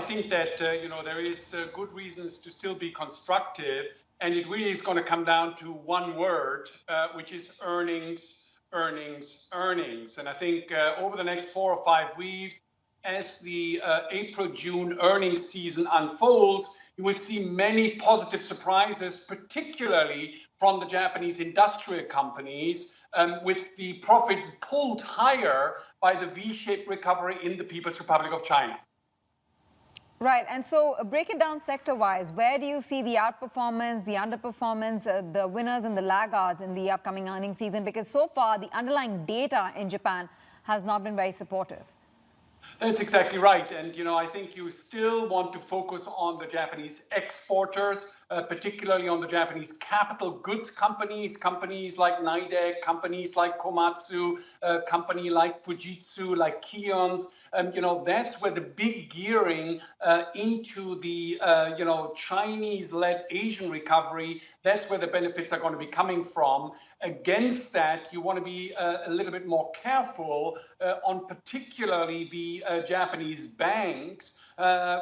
think that, there is good reasons to still be constructive. And it really is going to come down to one word, which is earnings, earnings, earnings. And I think over the next 4 or 5 weeks, as the April-June earnings season unfolds, you will see many positive surprises, particularly from the Japanese industrial companies, with the profits pulled higher by the V-shaped recovery in the People's Republic of China. Right, and so break it down sector-wise. Where do you see the outperformance, the underperformance, the winners and the laggards in the upcoming earnings season? Because so far, the underlying data in Japan has not been very supportive. That's exactly right. And, I think you still want to focus on the Japanese exporters, particularly on the Japanese capital goods companies like Nidec, companies like Komatsu, company like Fujitsu, like Kion's. That's where the big gearing into the, Chinese-led Asian recovery, that's where the benefits are going to be coming from. Against that, you want to be a little bit more careful on particularly the Japanese banks,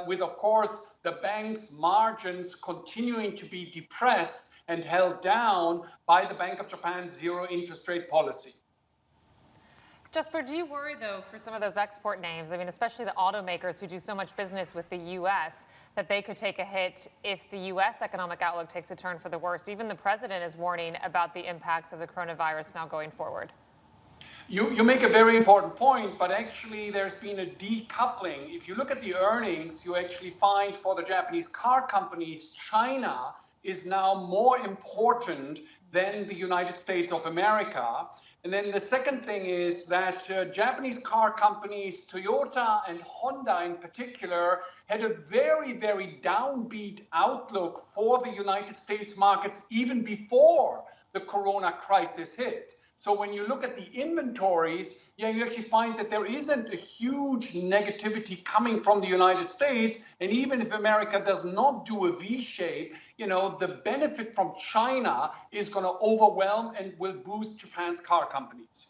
with, of course, the banks' margins continuing to be depressed and held down by the Bank of Japan's zero interest rate policy. Jesper, do you worry, though, for some of those export names, especially the automakers who do so much business with the U.S., that they could take a hit if the U.S. economic outlook takes a turn for the worst? Even the president is warning about the impacts of the coronavirus now going forward. You make a very important point, but actually there's been a decoupling. If you look at the earnings, you actually find for the Japanese car companies, China is now more important than the United States of America. And then the second thing is that Japanese car companies, Toyota and Honda in particular, had a very, very downbeat outlook for the United States markets even before the corona crisis hit. So when you look at the inventories, you actually find that there isn't a huge negativity coming from the United States. And even if America does not do a V-shape, the benefit from China is going to overwhelm and will boost Japan's car companies.